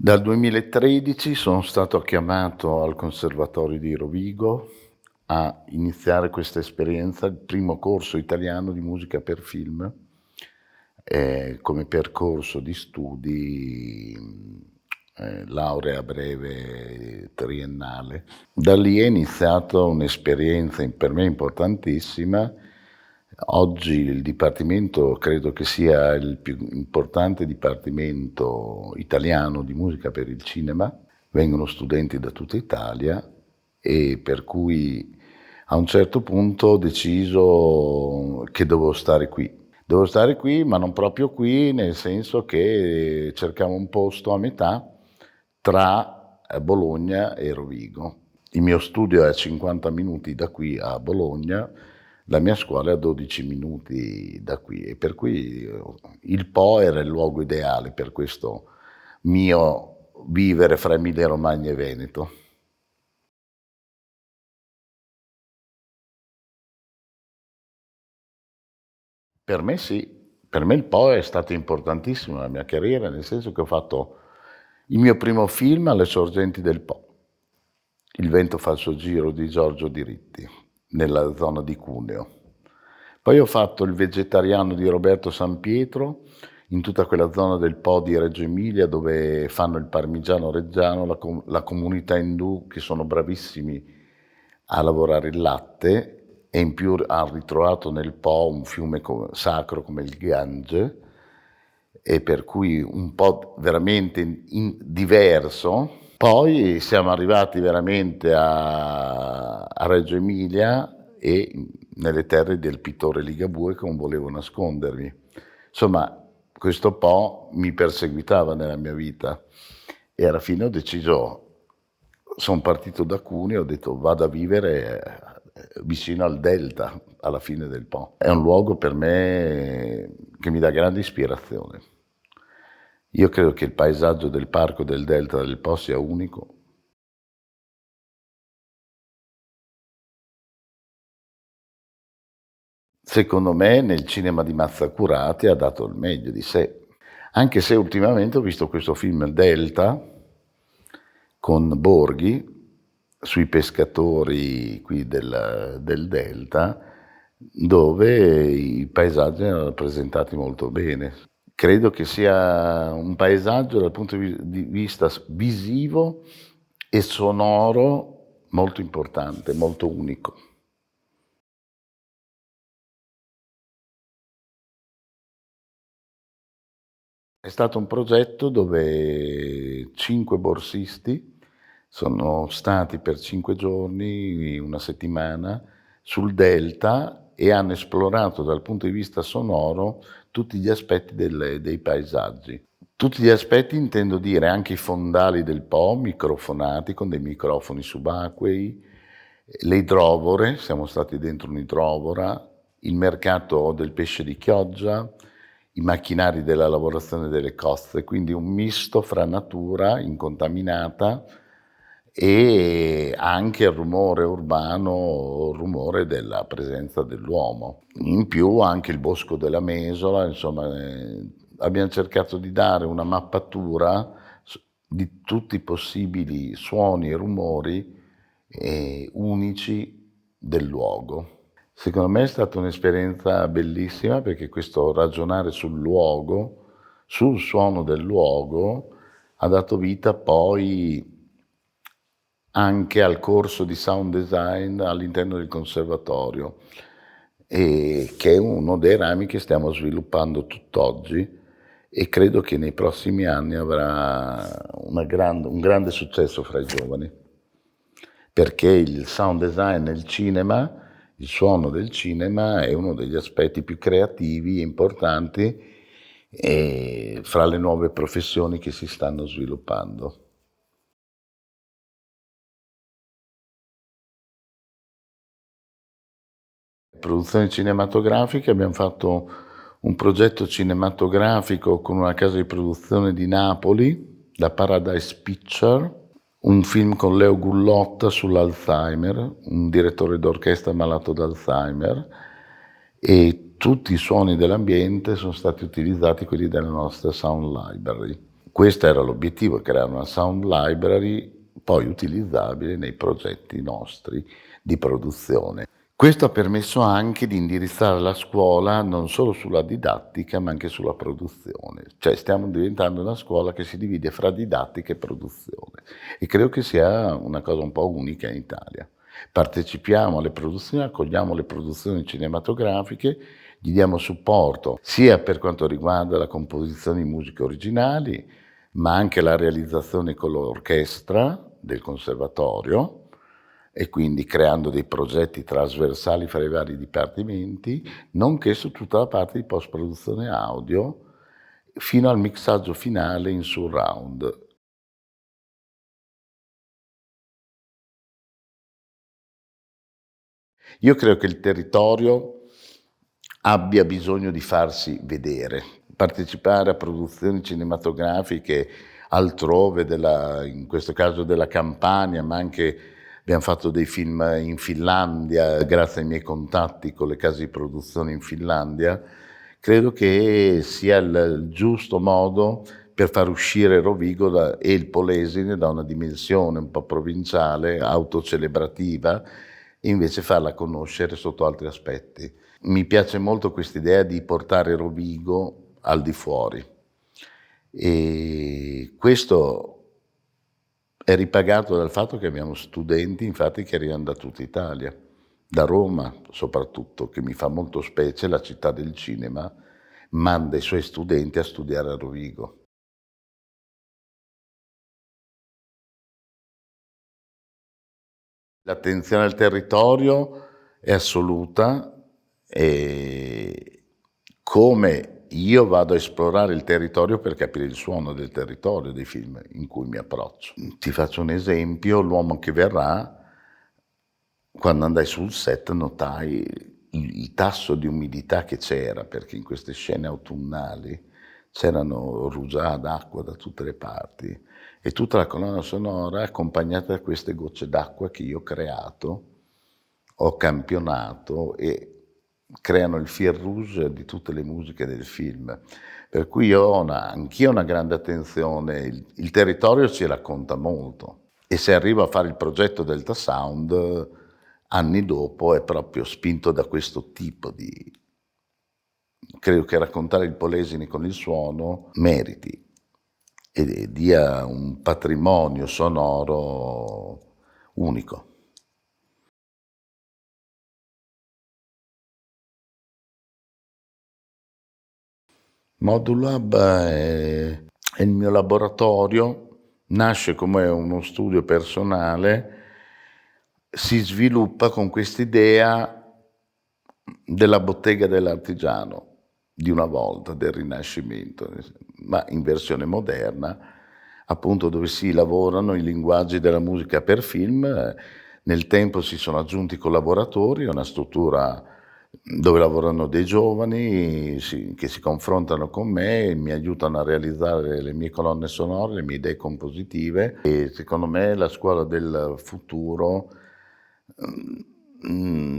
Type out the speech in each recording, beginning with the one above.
Dal 2013 sono stato chiamato al Conservatorio di Rovigo a iniziare questa esperienza, il primo corso italiano di musica per film, come percorso di studi, laurea breve triennale. Da lì è iniziata un'esperienza per me importantissima. Oggi il Dipartimento credo che sia il più importante dipartimento italiano di musica per il cinema, vengono studenti da tutta Italia e per cui a un certo punto ho deciso che dovevo stare qui. Dovevo stare qui, ma non proprio qui, nel senso che cercavo un posto a metà tra Bologna e Rovigo. Il mio studio è a 50 minuti da qui a Bologna, la mia scuola è a 12 minuti da qui e per cui il Po era il luogo ideale per questo mio vivere fra Emilia Romagna e Veneto. Per me sì, per me il Po è stato importantissimo nella mia carriera, nel senso che ho fatto il mio primo film alle sorgenti del Po, Il vento fa il suo giro di Giorgio Diritti, nella zona di Cuneo. Poi ho fatto Il vegetariano di Roberto Sampietro, in tutta quella zona del Po di Reggio Emilia dove fanno il parmigiano reggiano, la comunità indù che sono bravissimi a lavorare il latte e in più hanno ritrovato nel Po un fiume sacro come il Gange e per cui un po' veramente diverso. Poi siamo arrivati veramente a Reggio Emilia e nelle terre del pittore Ligabue che non volevo nascondermi. Insomma, questo Po mi perseguitava nella mia vita e alla fine ho deciso, sono partito da Cuneo e ho detto vado a vivere vicino al delta, alla fine del Po. È un luogo per me che mi dà grande ispirazione. Io credo che il paesaggio del parco del delta del Po sia unico. Secondo me nel cinema di Mazzacurati ha dato il meglio di sé, anche se ultimamente ho visto questo film Delta con Borghi sui pescatori qui del Delta, dove i paesaggi erano rappresentati molto bene. Credo che sia un paesaggio dal punto di vista visivo e sonoro molto importante, molto unico. È stato un progetto dove 5 borsisti sono stati per 5 giorni, una settimana, sul delta e hanno esplorato dal punto di vista sonoro tutti gli aspetti dei paesaggi. Tutti gli aspetti intendo dire anche i fondali del Po, microfonati con dei microfoni subacquei, le idrovore, siamo stati dentro un'idrovora, il mercato del pesce di Chioggia, i macchinari della lavorazione delle coste, quindi un misto fra natura incontaminata e anche il rumore urbano, il rumore della presenza dell'uomo. In più anche il bosco della Mesola, insomma, abbiamo cercato di dare una mappatura di tutti i possibili suoni e rumori unici del luogo. Secondo me è stata un'esperienza bellissima perché questo ragionare sul luogo, sul suono del luogo, ha dato vita poi anche al corso di sound design all'interno del conservatorio, e che è uno dei rami che stiamo sviluppando tutt'oggi e credo che nei prossimi anni avrà un grande successo fra i giovani, perché il sound design nel cinema, il suono del cinema è uno degli aspetti più creativi e importanti fra le nuove professioni che si stanno sviluppando. Produzioni cinematografiche, abbiamo fatto un progetto cinematografico con una casa di produzione di Napoli, la Paradise Picture, un film con Leo Gullotta sull'Alzheimer, un direttore d'orchestra malato d'Alzheimer, e tutti i suoni dell'ambiente sono stati utilizzati quelli della nostra Sound Library. Questo era l'obiettivo, creare una sound library poi utilizzabile nei progetti nostri di produzione. Questo ha permesso anche di indirizzare la scuola non solo sulla didattica, ma anche sulla produzione. Cioè stiamo diventando una scuola che si divide fra didattica e produzione e credo che sia una cosa un po' unica in Italia. Partecipiamo alle produzioni, accogliamo le produzioni cinematografiche, gli diamo supporto sia per quanto riguarda la composizione di musiche originali, ma anche la realizzazione con l'orchestra del conservatorio, e quindi creando dei progetti trasversali fra i vari dipartimenti, nonché su tutta la parte di post-produzione audio, fino al mixaggio finale in surround. Io credo che il territorio abbia bisogno di farsi vedere, partecipare a produzioni cinematografiche altrove, in questo caso della Campania, ma anche abbiamo fatto dei film in Finlandia, grazie ai miei contatti con le case di produzione in Finlandia. Credo che sia il giusto modo per far uscire Rovigo e il Polesine da una dimensione un po' provinciale, autocelebrativa, e invece farla conoscere sotto altri aspetti. Mi piace molto quest'idea di portare Rovigo al di fuori e questo è ripagato dal fatto che abbiamo studenti, infatti, che arrivano da tutta Italia, da Roma soprattutto, che mi fa molto specie, la città del cinema, manda i suoi studenti a studiare a Rovigo. L'attenzione al territorio è assoluta e come io vado a esplorare il territorio per capire il suono del territorio, dei film in cui mi approccio. Ti faccio un esempio, L'uomo che verrà, quando andai sul set notai il tasso di umidità che c'era, perché in queste scene autunnali c'erano rugiada d'acqua da tutte le parti e tutta la colonna sonora è accompagnata da queste gocce d'acqua che io ho creato, ho campionato e creano il fil rouge di tutte le musiche del film. Per cui io ho anch'io una grande attenzione, il territorio ci racconta molto e se arrivo a fare il progetto Delta Sound anni dopo è proprio spinto da questo tipo di... Credo che raccontare il Polesine con il suono meriti e dia un patrimonio sonoro unico. Modulab è il mio laboratorio, nasce come uno studio personale, si sviluppa con quest'idea della bottega dell'artigiano di una volta, del Rinascimento, ma in versione moderna, appunto dove si lavorano i linguaggi della musica per film. Nel tempo si sono aggiunti collaboratori, è una struttura dove lavorano dei giovani che si confrontano con me e mi aiutano a realizzare le mie colonne sonore, le mie idee compositive e secondo me la scuola del futuro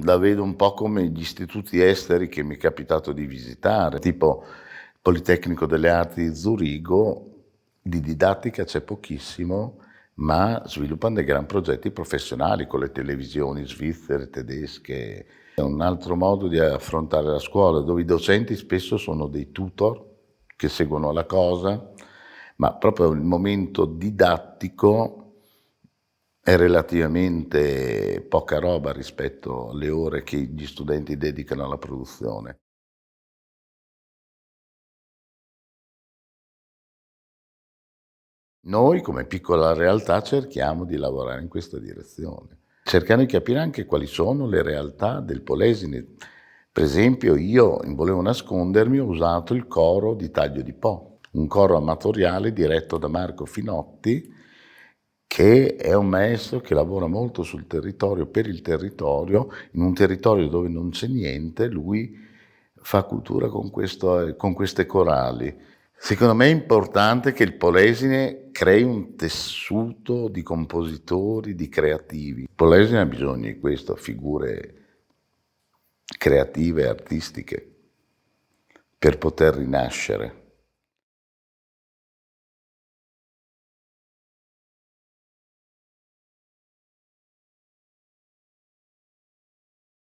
la vedo un po' come gli istituti esteri che mi è capitato di visitare, tipo il Politecnico delle Arti di Zurigo, di didattica c'è pochissimo, ma sviluppano dei gran progetti professionali con le televisioni svizzere, tedesche. È un altro modo di affrontare la scuola, dove i docenti spesso sono dei tutor che seguono la cosa, ma proprio il momento didattico è relativamente poca roba rispetto alle ore che gli studenti dedicano alla produzione. Noi come piccola realtà cerchiamo di lavorare in questa direzione, cercando di capire anche quali sono le realtà del Polesine. Per esempio io, in Volevo nascondermi, ho usato il coro di Taglio di Po, un coro amatoriale diretto da Marco Finotti, che è un maestro che lavora molto sul territorio, per il territorio, in un territorio dove non c'è niente, lui fa cultura con queste corali. Secondo me è importante che il Polesine crei un tessuto di compositori, di creativi. Il Polesine ha bisogno di questo, figure creative e artistiche per poter rinascere.